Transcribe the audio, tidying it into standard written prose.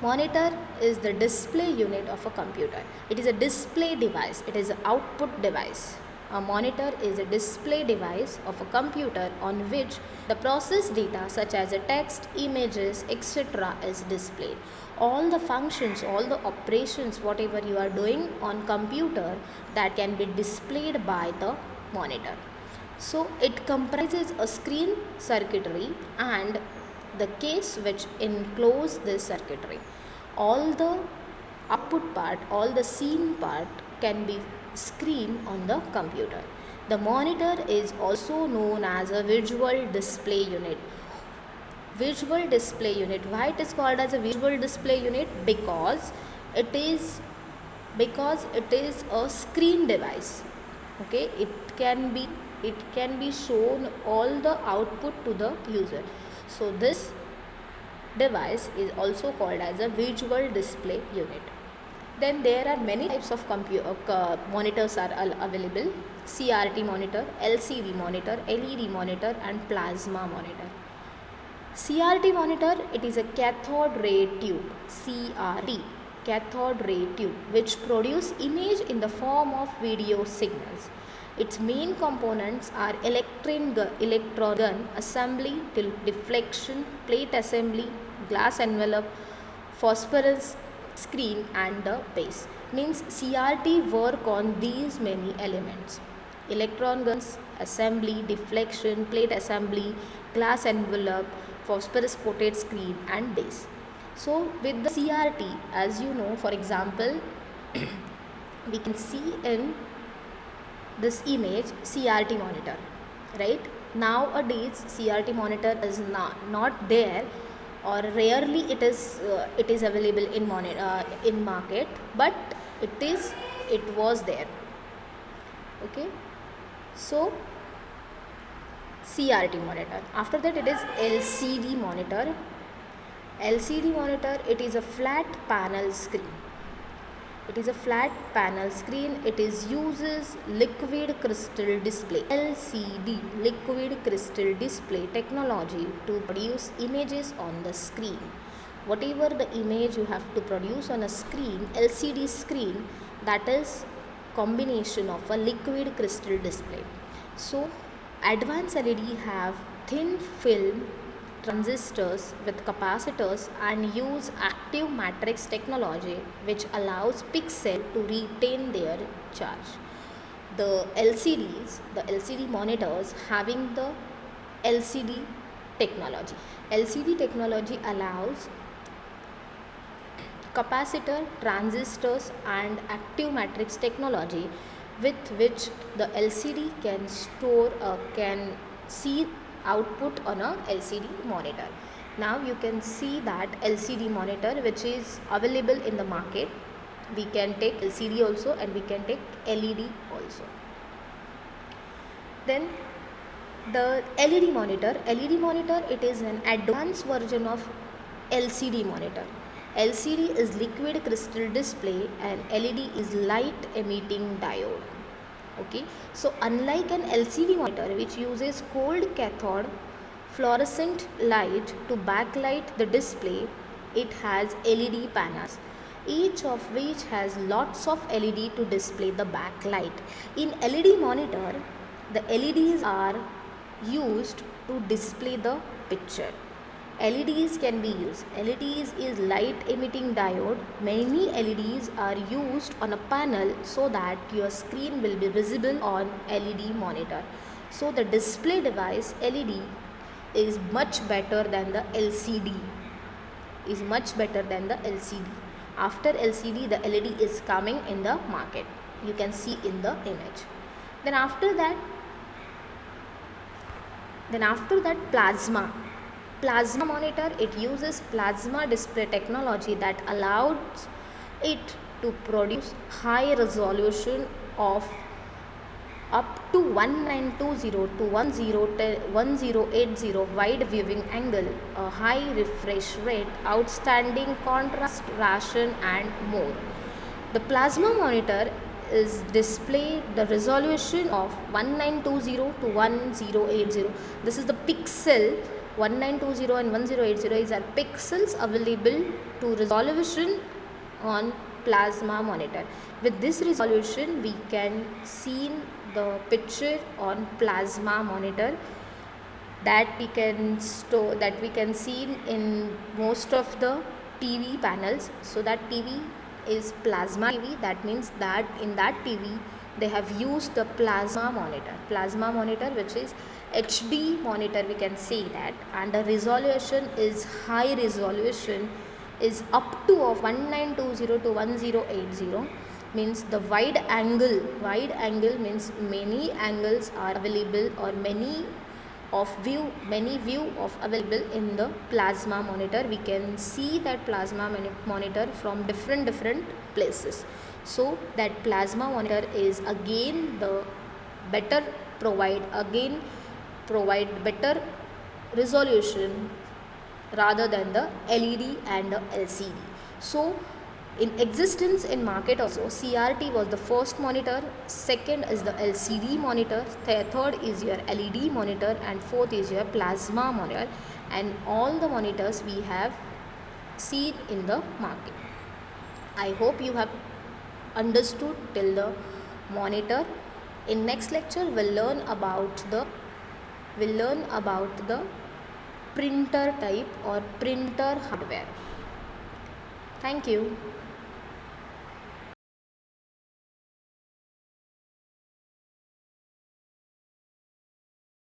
Monitor is the display unit of a computer. It is a display device. It is an output device. A monitor is a display device of a computer on which the processed data such as a text, images, etc. is displayed. All the functions, all the operations, whatever you are doing on computer, that can be displayed by the monitor. So it comprises a screen circuitry and the case which enclose this circuitry. All the output part, all the scene part can be screen on the computer. The monitor is also known as a visual display unit. Visual display unit. Why it is called as a visual display unit? Because it is a screen device. Okay, it can be shown all the output to the user. So this device is also called as a visual display unit. Then there are many types of monitors are available: CRT monitor, LCD monitor, LED monitor and plasma monitor. CRT monitor, it is a cathode ray tube, CRT, cathode ray tube, which produce image in the form of video signals. Its main components are electron gun assembly, deflection, plate assembly, glass envelope, phosphorus screen and the base. Means CRT work on these many elements: electron guns, assembly, deflection, plate assembly, glass envelope, phosphorus coated screen and base. So with the CRT, as you know, for example, we can see in this image CRT monitor, right? Nowadays CRT monitor is not there, or rarely it is available in market, but it was there. Okay, so CRT monitor. After that it is LCD monitor. LCD monitor, it is a flat panel screen. It is a flat panel screen. It uses liquid crystal display, LCD, liquid crystal display technology to produce images on the screen. Whatever the image you have to produce on a screen, LCD screen, that is combination of a liquid crystal display. So advanced LED have thin film transistors with capacitors and use active matrix technology, which allows pixel to retain their charge. The LCD monitors having the LCD technology. LCD technology allows capacitor, transistors and active matrix technology, with which the LCD can see output on a LCD monitor. Now you can see that LCD monitor which is available in the market. We can take LCD also and we can take LED also. Then the LED monitor, it is an advanced version of LCD monitor. LCD is liquid crystal display and LED is light emitting diode. Okay, so unlike an LCD monitor which uses cold cathode fluorescent light to backlight the display, it has LED panels, each of which has lots of LED to display the backlight. In LED monitor, the LEDs are used to display the picture. LEDs can be used. LEDs is light emitting diode. Many LEDs are used on a panel so that your screen will be visible on LED monitor. So the display device LED is much better than the LCD. After LCD, the LED is coming in the market. You can see in the image. Then after that plasma monitor, it uses plasma display technology that allows it to produce high resolution of up to 1920 to 1080 wide viewing angle, a high refresh rate, outstanding contrast ration and more. The plasma monitor is display the resolution of 1920 to 1080. This is the pixel 1920 and 1080 is are pixels available to resolution on plasma monitor. With this resolution we can see the picture on plasma monitor that we can store, that we can see in most of the TV panels. So that TV is plasma TV. That means that in that TV they have used the plasma monitor which is HD monitor, we can say that, and the resolution is high resolution, is up to of 1920 to 1080, means the wide angle means many angles are available, or many view of available in the plasma monitor. We can see that plasma monitor from different places. So that plasma monitor is again the better provide better resolution rather than the LED and the LCD. So in existence in market also, CRT was the first monitor, second is the LCD monitor, third is your LED monitor, and fourth is your plasma monitor, and all the monitors we have seen in the market. I hope you have understood till the monitor. In next lecture we'll learn about the printer type or printer hardware. Thank you.